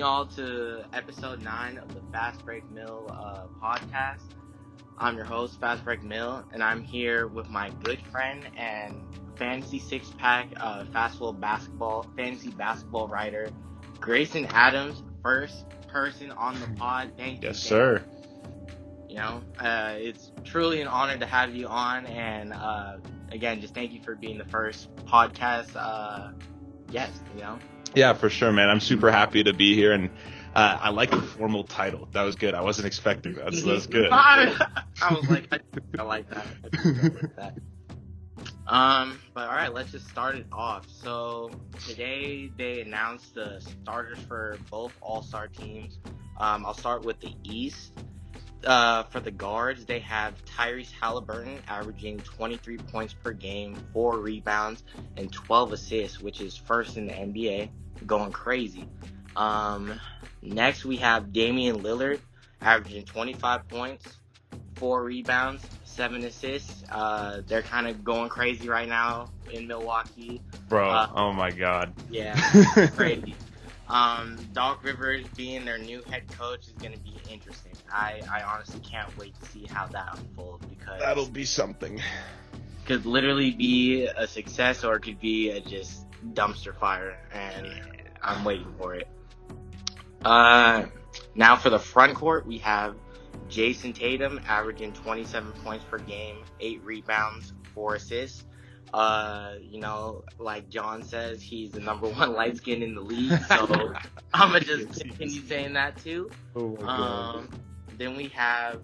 y'all to episode 9 of the Fast Break Mill podcast. I'm your host, Fast Break Mill, and I'm here with my good friend and FantasySixPack fantasy basketball writer, Greyson Adams. First person on the pod. Thank you. Yes, sir. You know, it's truly an honor to have you on, and again, just thank you for being the first podcast guest, you know? Yeah, for sure, man. I'm super happy to be here, and I like the formal title. That was good. I wasn't expecting that, so that's good. I was like, I like that. I like that. But all right, let's just start it off. So today they announced the starters for both All-Star teams. I'll start with the East. For the guards, they have Tyrese Halliburton averaging 23 points per game, 4 rebounds, and 12 assists, which is first in the NBA, going crazy. Next, we have Damian Lillard averaging 25 points, 4 rebounds, 7 assists. They're kind of going crazy right now in Milwaukee. Bro, oh my God. Yeah, crazy. Doc Rivers being their new head coach is going to be interesting. I honestly can't wait to see how that unfolds, because That'll be something. Could literally be a success or it could be a just dumpster fire, and I'm waiting for it. Now for the front court, we have Jason Tatum averaging 27 points per game, 8 rebounds, 4 assists. You know, like John says, he's the number 1 light skin in the league, so I'm gonna just continue saying that too. Oh my God. Then we have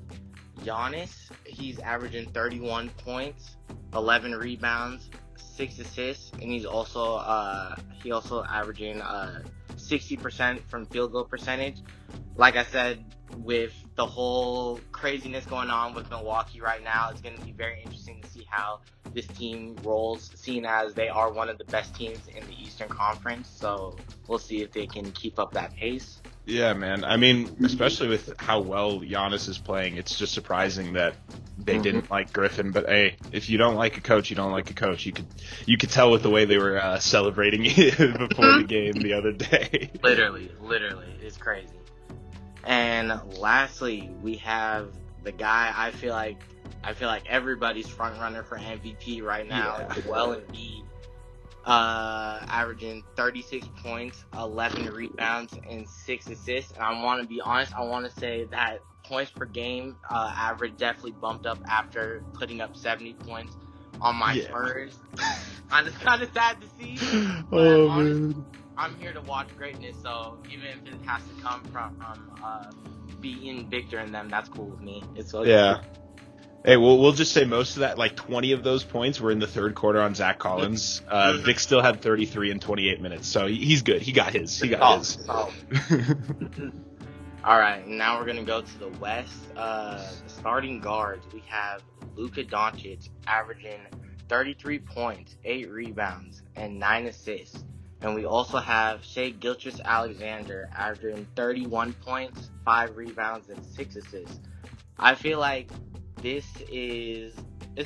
Giannis. He's averaging 31 points, 11 rebounds, 6 assists, and he's also averaging 60% from field goal percentage. Like I said, with the whole craziness going on with Milwaukee right now, it's going to be very interesting to see how this team rolls, seeing as they are one of the best teams in the Eastern Conference. So we'll see if they can keep up that pace. Yeah, man. I mean, especially with how well Giannis is playing, it's just surprising that they didn't like Griffin. But hey, if you don't like a coach, you don't like a coach. You could tell with the way they were celebrating it before the game the other day. Literally, it's crazy. And lastly, we have the guy I feel like everybody's front runner for MVP right now, Joel Embiid, averaging 36 points, 11 rebounds, and 6 assists. And I want to be honest, I want to say that points per game average definitely bumped up after putting up 70 points on my Spurs. And it's kind of sad to see. But man. I'm here to watch greatness, so even if it has to come from being Victor and them, that's cool with me. It's okay. Yeah. Hey, we'll just say most of that, like 20 of those points were in the third quarter on Zach Collins. Vic still had 33 in 28 minutes, so he's good. He got his. All right, now we're going to go to the West. The starting guards, we have Luka Doncic averaging 33 points, 8 rebounds, and 9 assists. And we also have Shai Gilgeous-Alexander averaging 31 points, 5 rebounds, and 6 assists. I feel like it's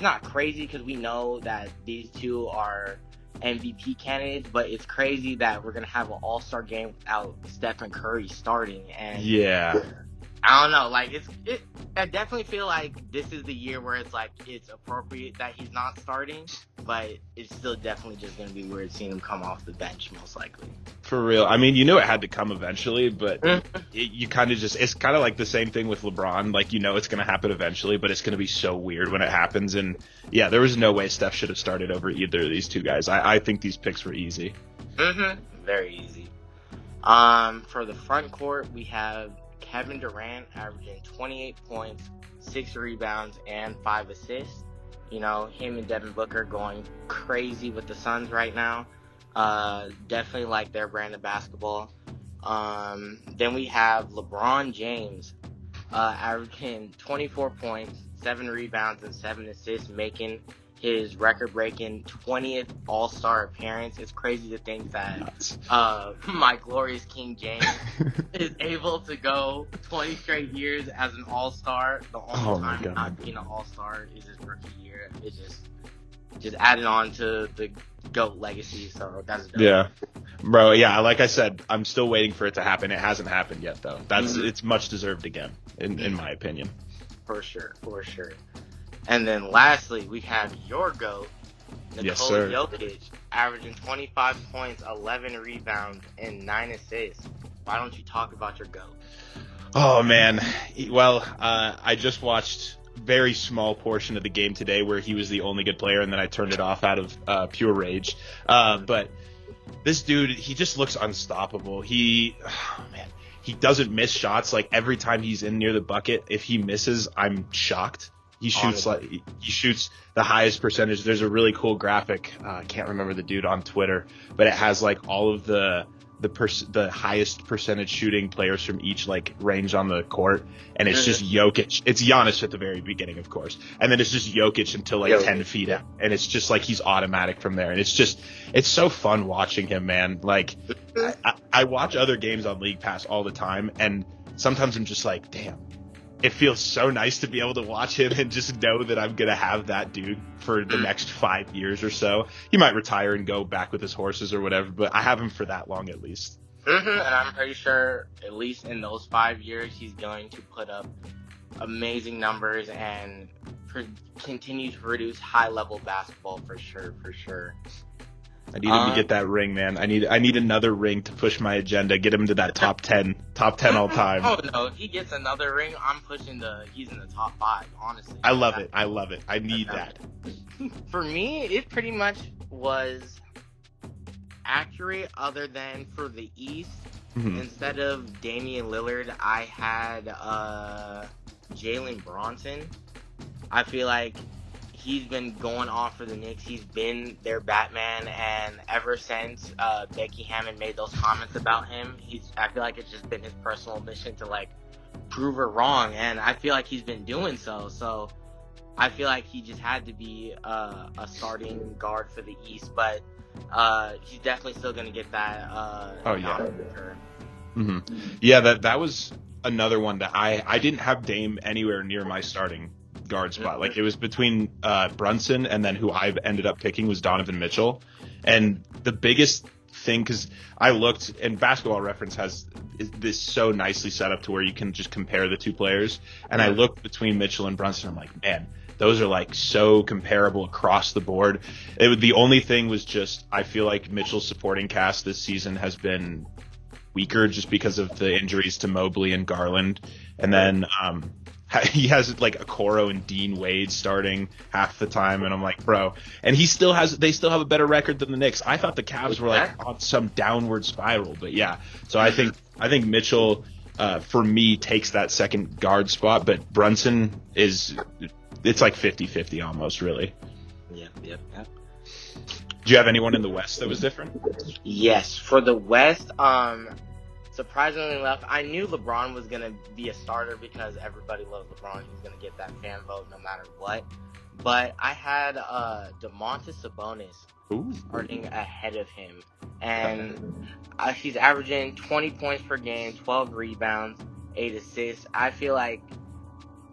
not crazy because we know that these two are MVP candidates, but it's crazy that we're going to have an all-star game without Stephen Curry starting. And yeah. I don't know, like I definitely feel like this is the year where it's appropriate that he's not starting, but it's still definitely just going to be weird seeing him come off the bench, most likely. For real. I mean, it had to come eventually, but you kind of it's kind of like the same thing with LeBron. Like, it's going to happen eventually, but it's going to be so weird when it happens. And yeah, there was no way Steph should have started over either of these two guys. I think these picks were easy. Very easy. For the front court, we have Kevin Durant averaging 28 points, 6 rebounds, and 5 assists. Him and Devin Booker going crazy with the Suns right now. Definitely like their brand of basketball. Then we have LeBron James averaging 24 points, 7 rebounds, and 7 assists, making his record-breaking 20th All-Star appearance. It's crazy to think that my glorious King James is able to go 20 straight years as an All-Star. The only time not being an All-Star is his rookie year. just added on to the GOAT legacy. So that's dope. Yeah. Bro, yeah, like I said, I'm still waiting for it to happen. It hasn't happened yet, though. It's much deserved again, in my opinion. For sure. And then lastly, we have your GOAT, Nikola Jokic, averaging 25 points, 11 rebounds, and 9 assists. Why don't you talk about your GOAT? Oh, man. Well, I just watched very small portion of the game today where he was the only good player, and then I turned it off out of pure rage. But this dude, he just looks unstoppable. He doesn't miss shots. Like, every time he's in near the bucket, if he misses, I'm shocked. He shoots the highest percentage. There's a really cool graphic. I can't remember the dude on Twitter, but it has like all of the highest percentage shooting players from each like range on the court, and it's just Jokic. It's Giannis at the very beginning, of course, and then it's just Jokic until like 10 feet out, and it's just like he's automatic from there, and it's so fun watching him, man. Like I watch other games on League Pass all the time, and sometimes I'm just like, damn. It feels so nice to be able to watch him and just know that I'm going to have that dude for the next 5 years or so. He might retire and go back with his horses or whatever, but I have him for that long at least. And I'm pretty sure at least in those 5 years, he's going to put up amazing numbers and continue to produce high-level basketball for sure. I need him to get that ring, man. I need another ring to push my agenda, get him to that top 10 all time. Oh no, if he gets another ring, I'm pushing he's in the top 5, honestly. I love it. I need that. For me, it pretty much was accurate other than for the East. Mm-hmm. Instead of Damian Lillard, I had Jalen Bronson. I feel like he's been going off for the Knicks. He's been their Batman, and ever since Becky Hammond made those comments about him, I feel like it's just been his personal mission to like prove her wrong, and I feel like he's been doing so. So I feel like he just had to be a starting guard for the East, but he's definitely still going to get that. Mm-hmm. Yeah, that was another one that I didn't have Dame anywhere near my starting guard spot. Like, it was between Brunson and then who I ended up picking was Donovan Mitchell. And the biggest thing, because I looked, and Basketball Reference has this so nicely set up to where you can just compare the two players, and I looked between Mitchell and Brunson. I'm like, man, those are like so comparable across the board. The only thing was just, I feel like Mitchell's supporting cast this season has been weaker just because of the injuries to Mobley and Garland, and then he has like Okoro and Dean Wade starting half the time, and I'm like, bro. And they still have a better record than the Knicks. I thought the Cavs were like on some downward spiral, but yeah. So I think Mitchell, for me, takes that second guard spot, but Brunson it's like 50-50 almost, really. Yep. Do you have anyone in the West that was different? Yes, for the West, surprisingly enough, I knew LeBron was going to be a starter because everybody loves LeBron. He's going to get that fan vote no matter what. But I had Domantas Sabonis starting ahead of him. And he's averaging 20 points per game, 12 rebounds, 8 assists. I feel like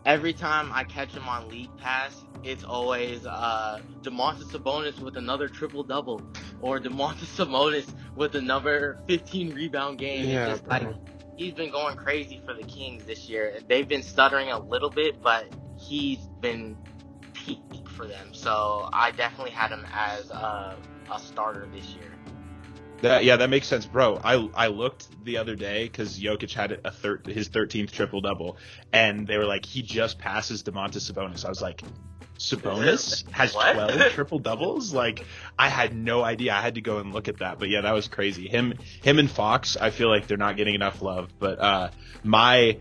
every time I catch him on League Pass, it's always Domantas Sabonis with another triple-double, or Domantas Sabonis with another 15-rebound game. Yeah, just like, he's been going crazy for the Kings this year. They've been stuttering a little bit, but he's been peak for them. So I definitely had him as a starter this year. That makes sense, bro. I looked the other day because Jokic had his 13th triple-double, and they were like, he just passes Domantas Sabonis. I was like, Sabonis has 12 triple-doubles? Like, I had no idea. I had to go and look at that. But yeah, that was crazy. Him and Fox, I feel like they're not getting enough love. But my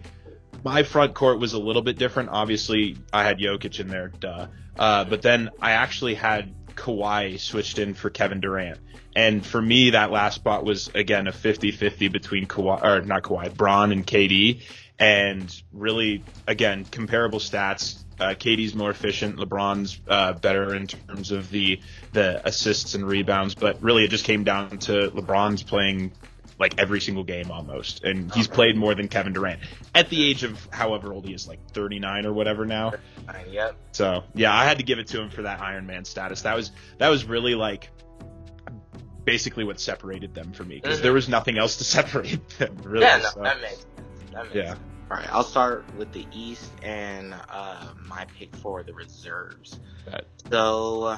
front court was a little bit different. Obviously, I had Jokic in there, duh. But then I actually had Kawhi switched in for Kevin Durant. And for me, that last spot was, again, a 50-50 between Bron and KD. And really, again, comparable stats. KD's more efficient. LeBron's better in terms of the assists and rebounds. But really, it just came down to LeBron's playing like every single game almost, and he's played more than Kevin Durant at the age of however old he is, like 39 or whatever now. Yep. So yeah, I had to give it to him for that Iron Man status. That was really like basically what separated them for me, because there was nothing else to separate them. Really. Yeah, no, so. that makes sense. All right, I'll start with the East and my pick for the reserves. So,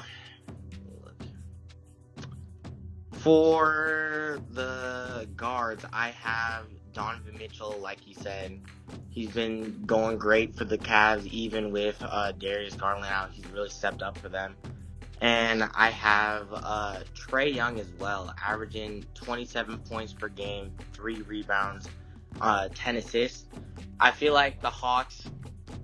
for the guards, I have Donovan Mitchell. Like you said, he's been going great for the Cavs, even with Darius Garland out. He's really stepped up for them. And I have Trae Young as well, averaging 27 points per game, 3 rebounds, 10 assists. I feel like the Hawks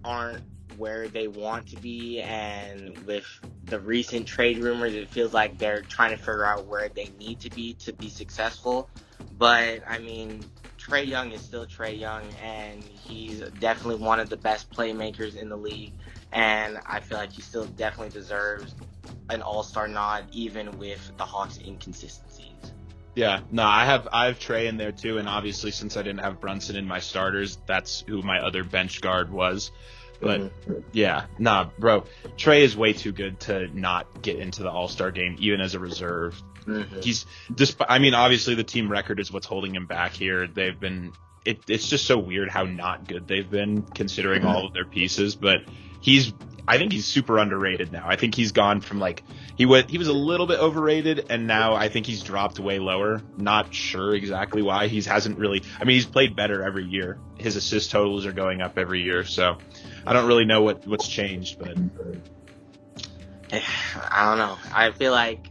aren't where they want to be, and with the recent trade rumors, it feels like they're trying to figure out where they need to be successful. But, I mean, Trae Young is still Trae Young, and he's definitely one of the best playmakers in the league, and I feel like he still definitely deserves an all-star nod, even with the Hawks' inconsistencies. Yeah, no, I have Trae in there too, and obviously since I didn't have Brunson in my starters, that's who my other bench guard was. But yeah, nah, bro, Trae is way too good to not get into the All-Star game, even as a reserve. He's I mean, obviously the team record is what's holding him back here. They've been it's just so weird how not good they've been considering all of their pieces, but I think he's super underrated now. I think he's gone from like he was a little bit overrated, and now I think he's dropped way lower. Not sure exactly why. He hasn't really. I mean, he's played better every year. His assist totals are going up every year, so I don't really know what's changed, but I don't know. I feel like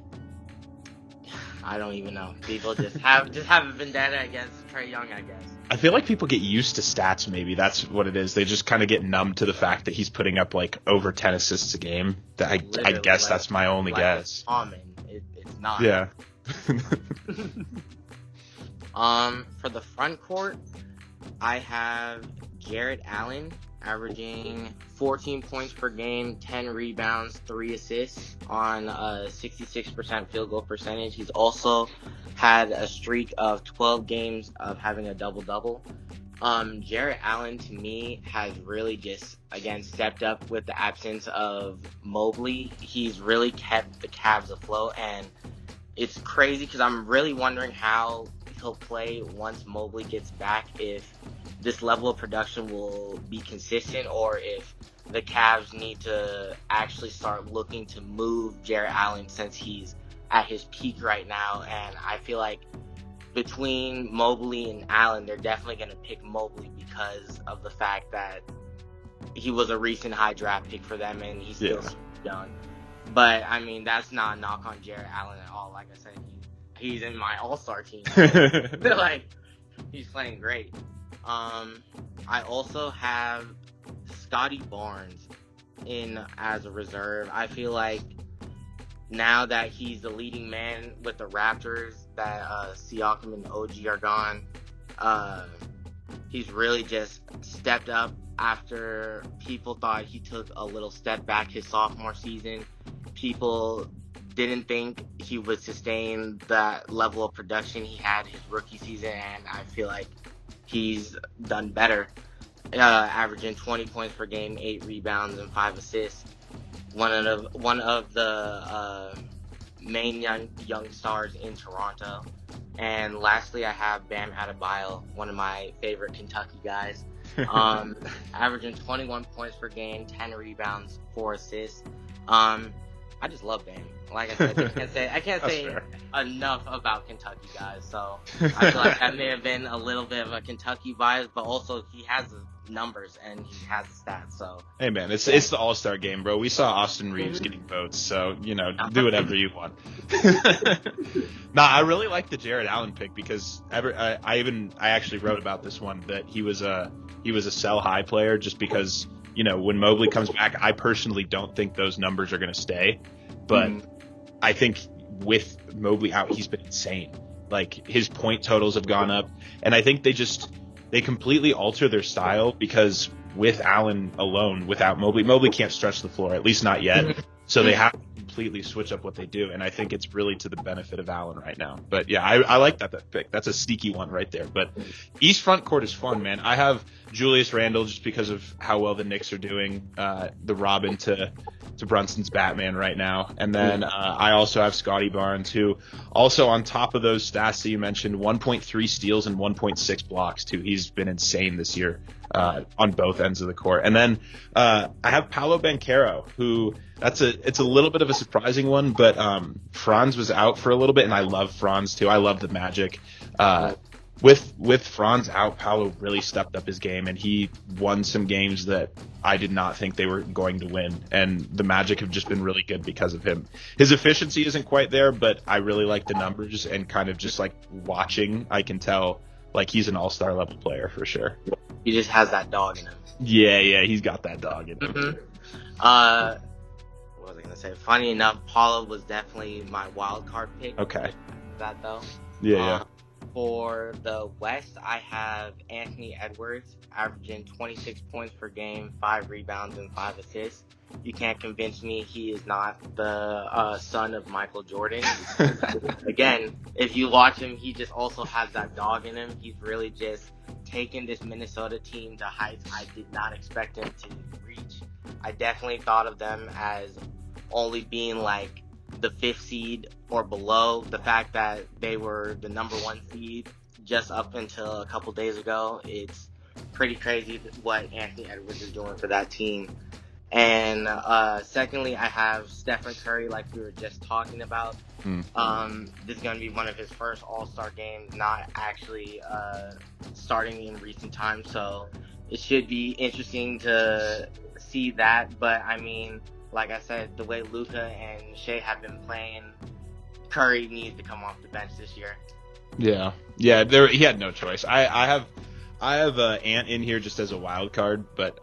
I don't even know. People just have a vendetta against Trae Young, I guess. I feel like people get used to stats, maybe. That's what it is. They just kind of get numb to the fact that he's putting up, like, over 10 assists a game. I guess like, that's my only guess. Common. It's not. Yeah. For the front court, I have Jarrett Allen averaging 14 points per game, 10 rebounds, 3 assists on a 66% field goal percentage. He's also had a streak of 12 games of having a double-double. Jarrett Allen, to me, has really just, again, stepped up with the absence of Mobley. He's really kept the Cavs afloat, and it's crazy because I'm really wondering how he'll play once Mobley gets back, if this level of production will be consistent, or if the Cavs need to actually start looking to move Jarrett Allen since he's at his peak right now. And I feel like between Mobley and Allen, they're definitely going to pick Mobley because of the fact that he was a recent high draft pick for them, and he's still young. But, I mean, that's not a knock on Jarrett Allen at all. Like I said, he's in my all-star team. Like, he's playing great. I also have Scotty Barnes in as a reserve. I feel like now that he's the leading man with the Raptors, that Siakam and OG are gone, he's really just stepped up after people thought he took a little step back his sophomore season. People didn't think he would sustain that level of production he had his rookie season, and I feel like he's done better, averaging 20 points per game, 8 rebounds, and 5 assists. One of the main young stars in Toronto. And lastly, I have Bam Adebayo, one of my favorite Kentucky guys, averaging 21 points per game, 10 rebounds, 4 assists. I just love Bam. Like I said, I can't say enough about Kentucky guys. So I feel like that may have been a little bit of a Kentucky bias, but also he has the numbers and he has the stats. So hey man, it's the All-Star game, bro. We saw Austin Reeves getting votes, so do whatever you want. I really like the Jarrett Allen pick because I actually wrote about this one, that he was a sell high player, just because when Mobley comes back, I personally don't think those numbers are going to stay, but I think with Mobley out, he's been insane. Like, his point totals have gone up, and I think they completely alter their style, because with Allen alone, without Mobley can't stretch the floor, at least not yet. So they have to completely switch up what they do, and I think it's really to the benefit of Allen right now. But yeah, I like that pick. That's a sneaky one right there. But East front court is fun, man. I have Julius Randle just because of how well the Knicks are doing, the Robin to Brunson's Batman right now. And then I also have Scotty Barnes, who also on top of those stats that you mentioned, 1.3 steals and 1.6 blocks too. He's been insane this year on both ends of the court. And then I have Paolo Banchero, who it's a little bit of a surprising one, but Franz was out for a little bit, and I love Franz too. I love the Magic. With Franz out, Paolo really stepped up his game, and he won some games that I did not think they were going to win. And the Magic have just been really good because of him. His efficiency isn't quite there, but I really like the numbers, and kind of just like watching, I can tell like he's an all-star level player for sure. He just has that dog in him. Yeah, he's got that dog in him. Mm-hmm. What was I gonna say? Funny enough, Paolo was definitely my wild card pick. Okay. That though. Yeah. For the West, I have Anthony Edwards averaging 26 points per game, 5 rebounds, and 5 assists. You can't convince me he is not the son of Michael Jordan. Again, if you watch him, he just also has that dog in him. He's really just taken this Minnesota team to heights I did not expect him to reach. I definitely thought of them as only being like the 5th seed or below. The fact that they were the number 1 seed just up until a couple days ago, it's pretty crazy what Anthony Edwards is doing for that team. And secondly, I have Stephen Curry, like we were just talking about. This is going to be one of his first All-Star games, not actually starting in recent times, so it should be interesting to see that. But I mean, like I said, the way Luka and Shea have been playing, Curry needs to come off the bench this year. Yeah. He had no choice. I have Ant in here just as a wild card, but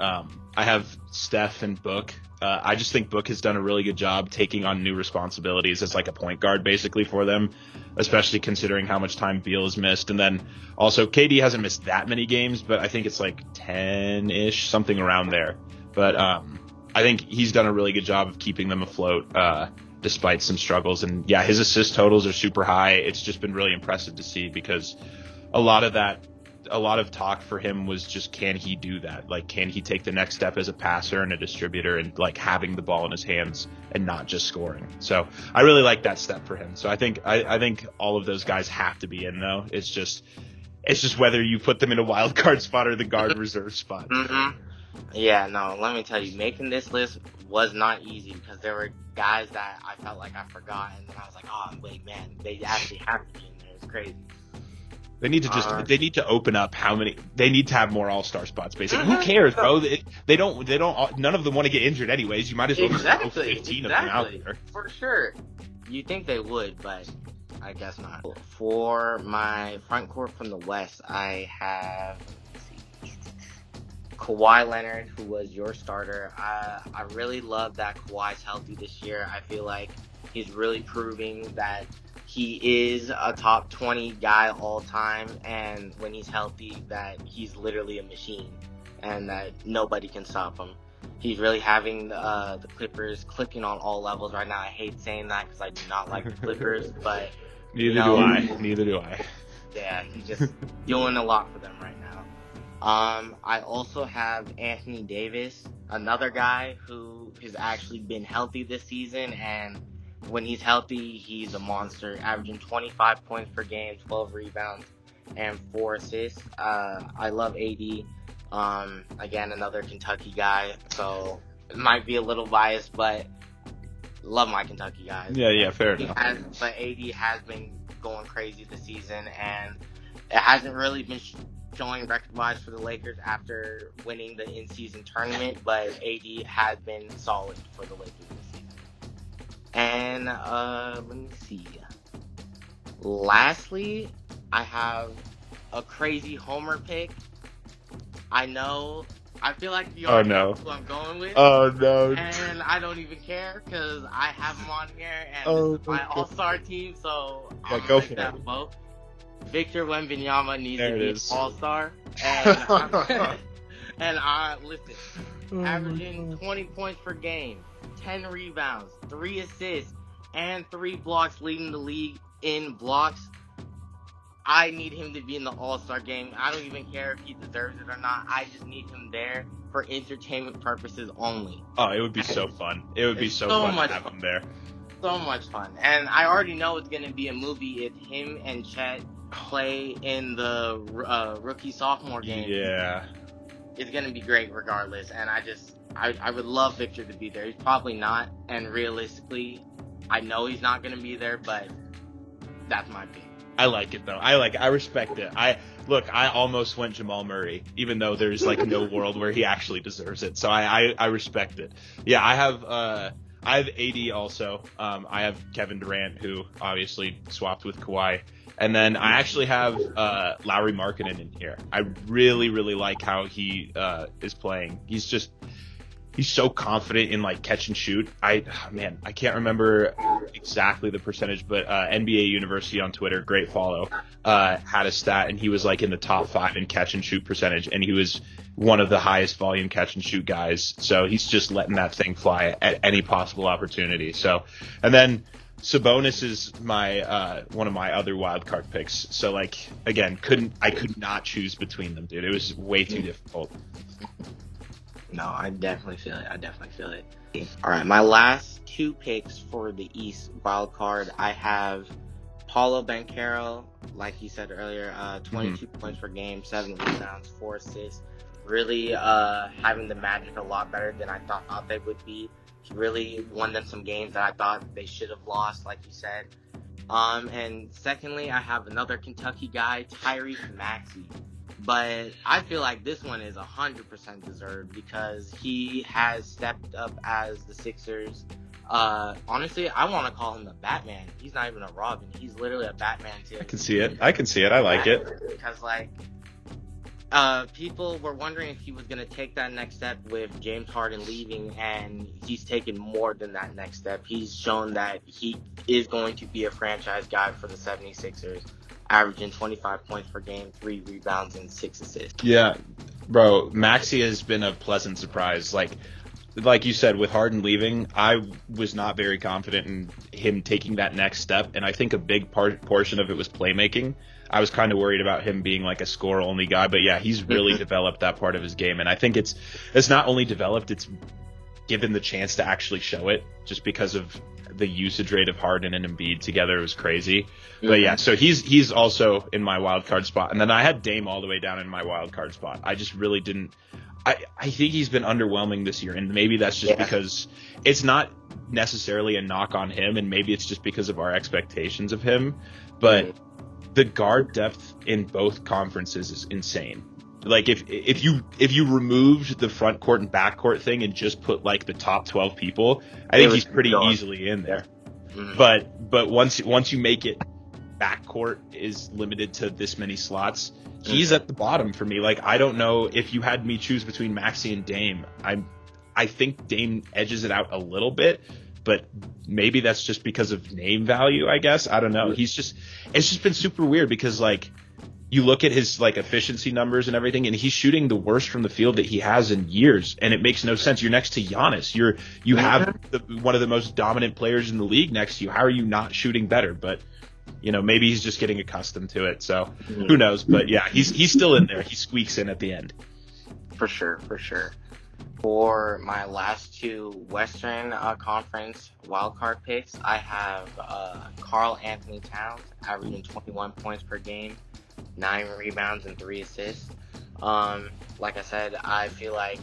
I have Steph and Book. I just think Book has done a really good job taking on new responsibilities as like a point guard basically for them, especially considering how much time Beal has missed. And then also KD hasn't missed that many games, but I think it's like 10-ish, something around there. But I think he's done a really good job of keeping them afloat despite some struggles. And yeah, his assist totals are super high. It's just been really impressive to see, because a lot of talk for him was just, can he do that? Like, can he take the next step as a passer and a distributor and like having the ball in his hands and not just scoring? So I really like that step for him. So I think all of those guys have to be in, though. It's just whether you put them in a wild card spot or the guard reserve spot. Mm-hmm. Yeah, no, let me tell you, making this list was not easy, because there were guys that I felt like I forgot, and then I was like, oh, wait, man, they actually have to be in there. It's crazy. They need to they need to open up how many. They need to have more all-star spots. Basically, who cares, bro? They don't. None of them want to get injured anyways. You might as well just throw 15 of them out there. For sure. You'd think they would, but I guess not. For my front court from the West, I have Kawhi Leonard, who was your starter. I really love that Kawhi's healthy this year. I feel like he's really proving that he is a top 20 guy all time, and when he's healthy, that he's literally a machine, and that nobody can stop him. He's really having the Clippers clicking on all levels right now. I hate saying that because I do not like the Clippers, but Neither do I. Yeah, he's just doing a lot for them right now. I also have Anthony Davis, another guy who has actually been healthy this season, and when he's healthy, he's a monster, averaging 25 points per game, 12 rebounds, and 4 assists. I love AD. Again, another Kentucky guy, so it might be a little biased, but love my Kentucky guys. Yeah, fair enough. But AD has been going crazy this season, and it hasn't really been showing record-wise for the Lakers after winning the in-season tournament, but AD has been solid for the Lakers this season. And let me see. Lastly, I have a crazy homer pick. I feel like you already know who I'm going with. Oh no! And I don't even care because I have him on here, and this is my all-star team, so I'm gonna take that vote. Victor Wembanyama needs to be an all-star, And listen, averaging 20 points per game, 10 rebounds, 3 assists, and 3 blocks, leading the league in blocks. I need him to be in the All-Star game. I don't even care if he deserves it or not. I just need him there for entertainment purposes only. Oh, it would be so fun. It would be so fun to have him there. So much fun. And I already know it's going to be a movie if him and Chet play in the rookie-sophomore game. Yeah. It's going to be great regardless. And I would love Victor to be there. He's probably not. And realistically, I know he's not going to be there, but that's my pick. I like it though. I respect it. I almost went Jamal Murray, even though there's like no world where he actually deserves it. So I respect it. Yeah, I have AD also. I have Kevin Durant, who obviously swapped with Kawhi. And then I actually have Lauri Markkanen in here. I really, really like how he is playing. He's so confident in like catch and shoot. I can't remember exactly the percentage, but NBA University on Twitter, great follow, had a stat, and he was like in the top 5 in catch and shoot percentage, and he was one of the highest volume catch and shoot guys. So he's just letting that thing fly at any possible opportunity. So, and then Sabonis is my one of my other wild card picks. So like again, I could not choose between them, dude. It was way too difficult. No, I definitely feel it. All right, my last 2 picks for the East wild card, I have Paulo Banchero, like you said earlier, 22 points per game, 7 rebounds, 4 assists. Really having the Magic a lot better than I thought they would be. He really won them some games that I thought they should have lost, like you said. And secondly, I have another Kentucky guy, Tyrese Maxey. But I feel like this one is 100% deserved because he has stepped up as the Sixers. Honestly, I want to call him the Batman. He's not even a Robin. He's literally a Batman too. I can see it. I like it. Because people were wondering if he was going to take that next step with James Harden leaving, and he's taken more than that next step. He's shown that he is going to be a franchise guy for the 76ers. Averaging 25 points per game, 3 rebounds, and 6 assists. Yeah, bro, Maxey has been a pleasant surprise. Like you said, with Harden leaving, I was not very confident in him taking that next step, and I think a big portion of it was playmaking. I was kind of worried about him being like a score-only guy, but yeah, he's really developed that part of his game, and I think it's not only developed, it's given the chance to actually show it, just because of the usage rate of Harden and Embiid together was crazy. But yeah, so he's also in my wild card spot. And then I had Dame all the way down in my wild card spot. I just really didn't. I think he's been underwhelming this year, and maybe that's just because it's not necessarily a knock on him, and maybe it's just because of our expectations of him. But the guard depth in both conferences is insane. Like if you removed the front court and back court thing and just put like the top 12 people, I think he's pretty easily in there. But once you make it back court is limited to this many slots, he's at the bottom for me. Like I don't know if you had me choose between Maxey and Dame. I think Dame edges it out a little bit, but maybe that's just because of name value, I guess. I don't know. It's just been super weird because like you look at his like efficiency numbers and everything, and he's shooting the worst from the field that he has in years, and it makes no sense. You're next to Giannis. You have one of the most dominant players in the league next to you. How are you not shooting better? But maybe he's just getting accustomed to it. So who knows? But yeah, he's still in there. He squeaks in at the end. For sure. For my last 2 Western Conference wildcard picks, I have Karl Anthony Towns averaging 21 points per game, 9 rebounds and 3 assists. Like I said, I feel like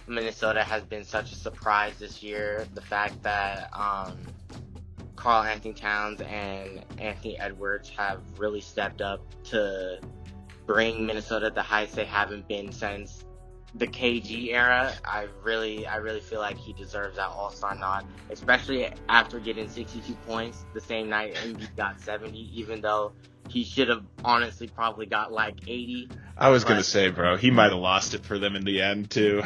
Minnesota has been such a surprise this year. The fact that Karl Anthony Towns and Anthony Edwards have really stepped up to bring Minnesota the heights they haven't been since the KG era. I really feel like he deserves that All-Star nod, especially after getting 62 points the same night Embiid got 70, even though he should have honestly probably got like 80. I was going to say, bro, he might have lost it for them in the end too.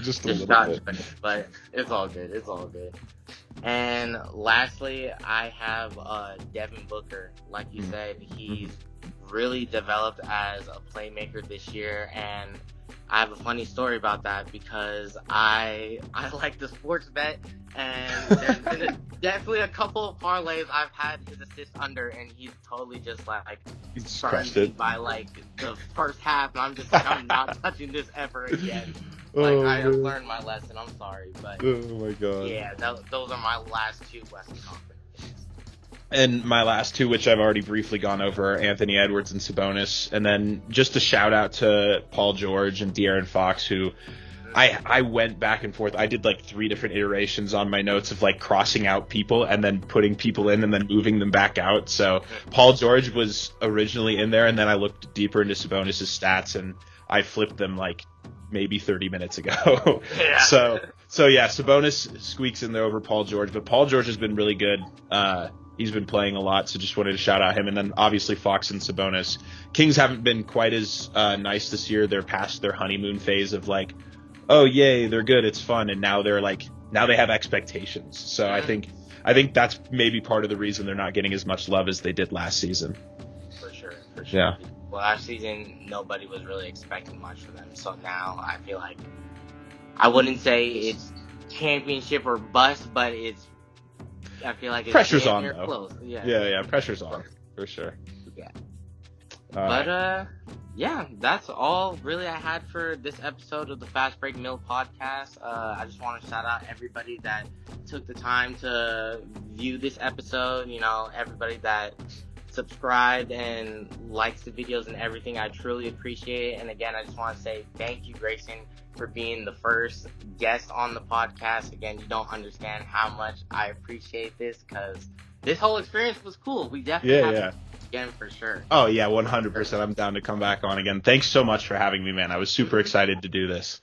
Just a little bit. But it's all good. And lastly, I have Devin Booker. Like you said, he's really developed as a playmaker this year, and I have a funny story about that because I like the sports bet, and there's been definitely a couple of parlays I've had his assist under, and he's totally just like burned me by like the first half, and I'm just like, I'm not touching this ever again. Like, I have learned my lesson. I'm sorry, but oh my god. Yeah, those are my last two Western Conference picks. And my last two, which I've already briefly gone over, are Anthony Edwards and Sabonis. And then just a shout out to Paul George and De'Aaron Fox, who I went back and forth. I did like 3 different iterations on my notes of like crossing out people and then putting people in and then moving them back out. So Paul George was originally in there, and then I looked deeper into Sabonis' stats and I flipped them like maybe 30 minutes ago. Yeah. So yeah, Sabonis squeaks in there over Paul George, but Paul George has been really good. He's been playing a lot, so just wanted to shout out him. And then obviously Fox and Sabonis. Kings haven't been quite as nice this year. They're past their honeymoon phase of like, oh yay, they're good, it's fun, and now they have expectations. So I think that's maybe part of the reason they're not getting as much love as they did last season. For sure. Yeah. Well, last season nobody was really expecting much from them, so now I feel like I wouldn't say it's championship or bust, but I feel like it's pressure's on though. Close. Yeah, pressure's on for sure. Yeah. But yeah, that's all really I had for this episode of the Fast Break Mill podcast. I just want to shout out everybody that took the time to view this episode. You know, everybody that subscribed and likes the videos and everything. I truly appreciate it. And again, I just want to say thank you, Greyson, for being the first guest on the podcast. Again, you don't understand how much I appreciate this, because this whole experience was cool. We definitely have to do it again for sure. Oh yeah, 100%. I'm down to come back on again. Thanks so much for having me, man. I was super excited to do this.